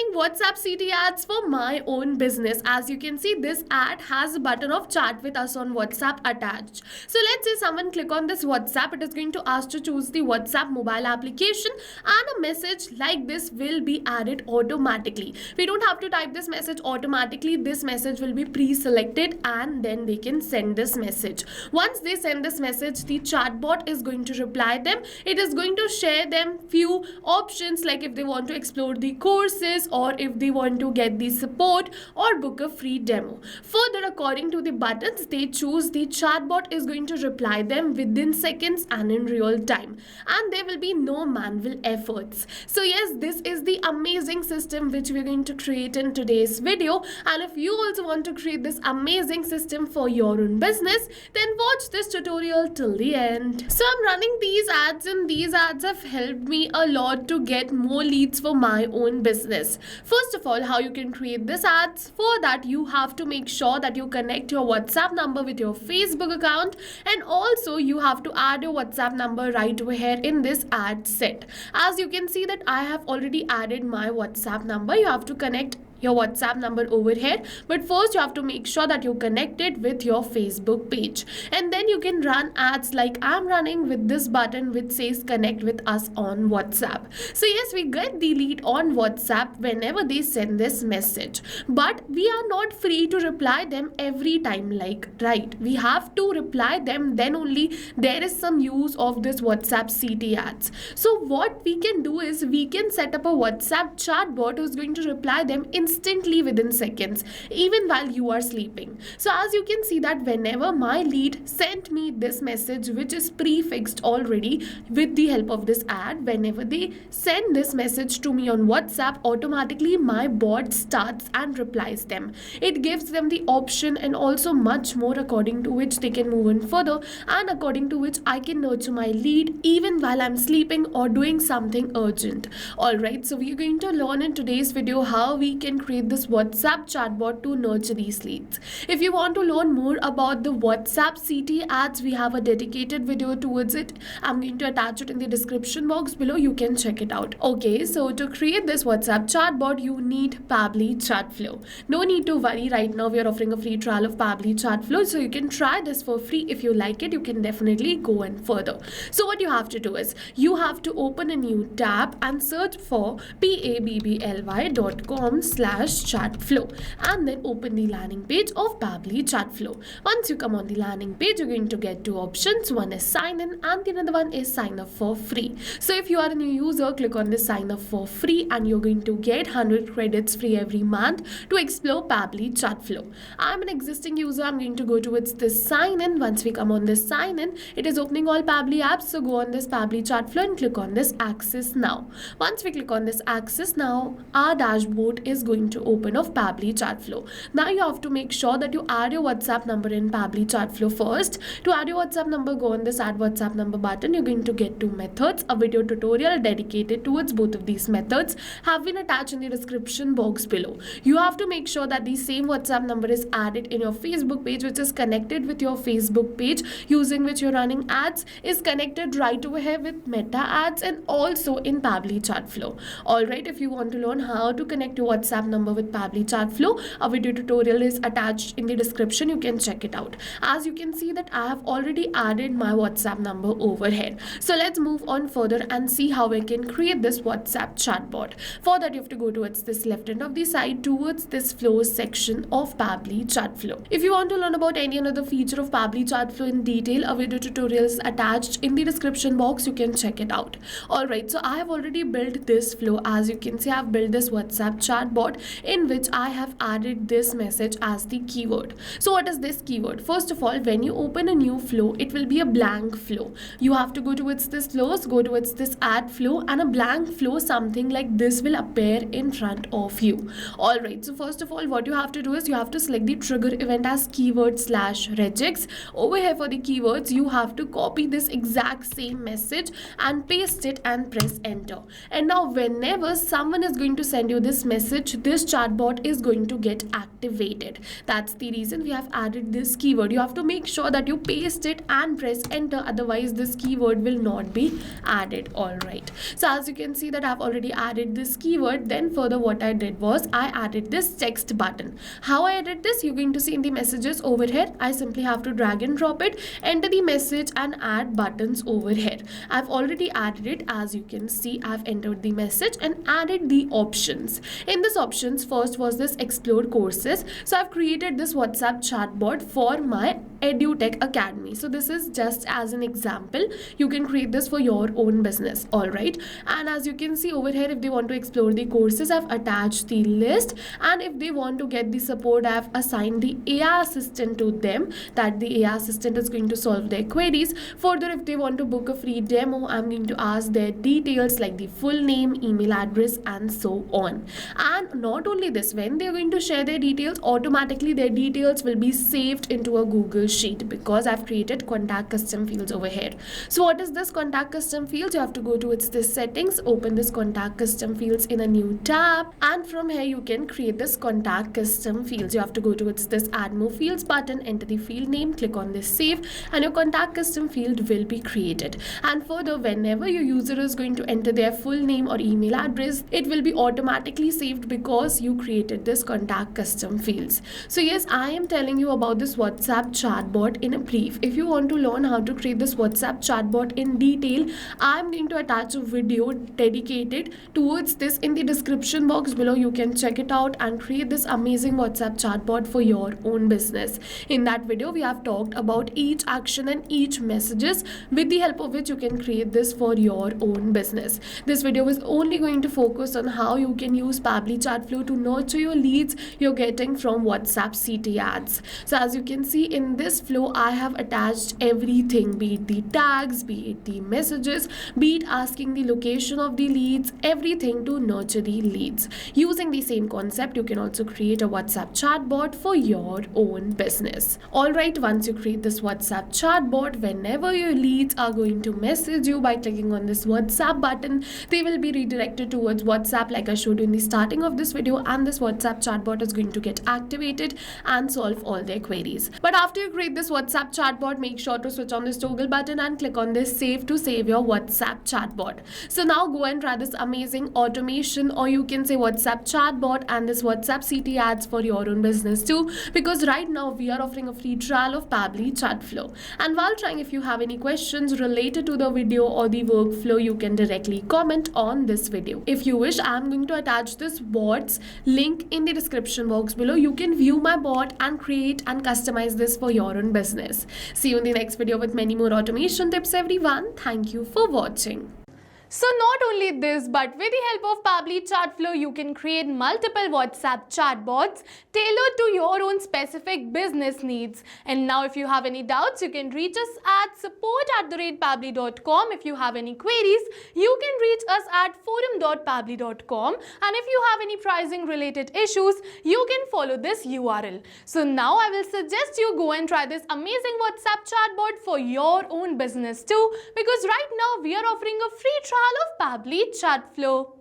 running WhatsApp CT ads for my own business. As you can see, this ad has a button of chat with us on WhatsApp attached. So let's say someone click on this WhatsApp, it is going to ask to choose the WhatsApp mobile application, and a message like this will be added automatically. We don't have to type this message automatically. This message will be pre-selected and then they can send this message. Once they send this message, the chatbot is going to reply them. It is going to share them few options, like if they want to explore the courses or if they want to get the support or book a free demo. Further, according to the buttons they choose, the chatbot is going to reply them within seconds and in real time, and there will be no manual efforts. So yes, this is the amazing system which we're going to create in today's video, and if you also want to create this amazing system for your own business, then watch this tutorial till the end. So I'm running these ads, and these ads have helped me a lot to get more leads for my own business. First of all, how you can create this ads? For that, you have to make sure that you connect your WhatsApp number with your Facebook account, and also you have to add your WhatsApp number right over here in this ad set. As you can see that I have already added my WhatsApp number. You have to connect your WhatsApp number over here, but first you have to make sure that you connect it with your Facebook page, and then you can run ads like I'm running with this button which says connect with us on WhatsApp. So yes, we get the lead on WhatsApp whenever they send this message, but we are not free to reply them every time, like, right? We have to reply them, then only there is some use of this WhatsApp CT ads. So what we can do is we can set up a WhatsApp chatbot who's going to reply them instantly within seconds, even while you are sleeping. So as you can see that whenever my lead sent me this message, which is prefixed already with the help of this ad, whenever they send this message to me on WhatsApp, automatically my bot starts and replies them. It gives them the option and also much more according to which they can move on further, and according to which I can nurture my lead even while I'm sleeping or doing something urgent. Alright, so we're going to learn in today's video how we can create this WhatsApp chatbot to nurture these leads. If you want to learn more about the WhatsApp CT ads, we have a dedicated video towards it. I'm going to attach it in the description box below. You can check it out. Okay, so to create this WhatsApp chatbot, you need Pabbly Chatflow. No need to worry, right now we are offering a free trial of Pabbly Chatflow, so you can try this for free. If you like it, you can definitely go in further. So what you have to do is you have to open a new tab and search for pabbly.com/chatflow, and then open the landing page of Pabbly Chatflow. Once you come on the landing page, you're going to get two options. One is sign in and the another one is sign up for free. So if you are a new user, click on this sign up for free and you're going to get 100 credits free every month to explore Pabbly Chatflow. I'm an existing user. I'm going to go towards this sign in. Once we come on this sign in, it is opening all Pabbly apps. So go on this Pabbly Chatflow and click on this access now. Once we click on this access now, our dashboard is going to open of Pabbly Chatflow. Now you have to make sure that you add your WhatsApp number in Pabbly Chatflow first. To add your WhatsApp number, go on this add WhatsApp number button. You're going to get two methods. A video tutorial dedicated towards both of these methods have been attached in the description box below. You have to make sure that the same WhatsApp number is added in your Facebook page, which is connected with your Facebook page using which you're running ads, is connected right over here with Meta ads and also in Pabbly Chatflow. Alright, if you want to learn how to connect your WhatsApp number with Pabbly Chatflow, a video tutorial is attached in the description. You can check it out. As you can see that I have already added my WhatsApp number over here. So let's move on further and see how I can create this WhatsApp chatbot. For that, you have to go towards this left end of the side towards this flows section of Pabbly Chatflow. If you want to learn about any another feature of Pabbly Chatflow in detail, a video tutorial is attached in the description box. You can check it out. Alright, so I have already built this flow. As you can see, I have built this WhatsApp chatbot in which I have added this message as the keyword. So what is this keyword? First of all, when you open a new flow, it will be a blank flow. You have to go towards this flows, go towards this add flow, and a blank flow, something like this, will appear in front of you. Alright, so first of all, what you have to do is you have to select the trigger event as keyword/regex. Over here for the keywords, you have to copy this exact same message and paste it and press enter. And now whenever someone is going to send you this message, this chatbot is going to get activated. That's the reason we have added this keyword. You have to make sure that you paste it and press enter, otherwise this keyword will not be added. All right, so as you can see that I've already added this keyword. Then further what I did was I added this text button. How I added this, you're going to see in the messages over here. I simply have to drag and drop it, enter the message and add buttons over here. I've already added it. As you can see, I've entered the message and added the options. In this options, first was this explore courses. So I've created this WhatsApp chatbot for my EduTech Academy. So this is just as an example. You can create this for your own business. All right, and as you can see over here, if they want to explore the courses, I've attached the list, and if they want to get the support, I've assigned the AI assistant to them, that the AI assistant is going to solve their queries. Further, if they want to book a free demo, I'm going to ask their details like the full name, email address and so on. And not only this, when they're going to share their details, automatically their details will be saved into a Google Sheet, because I've created contact custom fields over here. So what is this contact custom fields? You have to go to this settings, open this contact custom fields in a new tab, and from here you can create this contact custom fields. You have to go to this add more fields button, enter the field name, click on this save, and your contact custom field will be created. And further, whenever your user is going to enter their full name or email address, it will be automatically saved because you created this contact custom fields. So yes, I am telling you about this WhatsApp chatbot in a brief. If you want to learn how to create this WhatsApp chatbot in detail, I'm going to attach a video dedicated towards this in the description box below. You can check it out and create this amazing WhatsApp chatbot for your own business. In that video, we have talked about each action and each messages with the help of which you can create this for your own business. This video is only going to focus on how you can use Pabbly Chatflow to nurture your leads you're getting from WhatsApp CT ads. So as you can see in this flow, I have attached everything, be it the tags, be it the messages, be it asking the location of the leads, everything to nurture the leads. Using the same concept, you can also create a WhatsApp chatbot for your own business. Alright, once you create this WhatsApp chatbot, whenever your leads are going to message you by clicking on this WhatsApp button, they will be redirected towards WhatsApp like I showed you in the starting of this video, and this WhatsApp chatbot is going to get activated and solve all their queries. But after you create this WhatsApp chatbot, make sure to switch on this toggle button and click on this save to save your WhatsApp chatbot. So now go and try this amazing automation, or you can say WhatsApp chatbot and this WhatsApp CT ads for your own business too, because right now we are offering a free trial of Pabbly Chatflow. And while trying, if you have any questions related to the video or the workflow, you can directly comment on this video. If you wish, I am going to attach this bot's link in the description box below. You can view my bot and create and customize this for your own business. See you in the next video with many more automation tips, everyone. Thank you for watching. So not only this, but with the help of Pabbly Chatflow, you can create multiple WhatsApp chatbots tailored to your own specific business needs. And now if you have any doubts, you can reach us at support@pabbly.com. If you have any queries, you can reach us at forum.pabbly.com. And if you have any pricing related issues, you can follow this URL. So now I will suggest you go and try this amazing WhatsApp chatbot for your own business too, because right now we are offering a free trial of Pabbly Chatflow.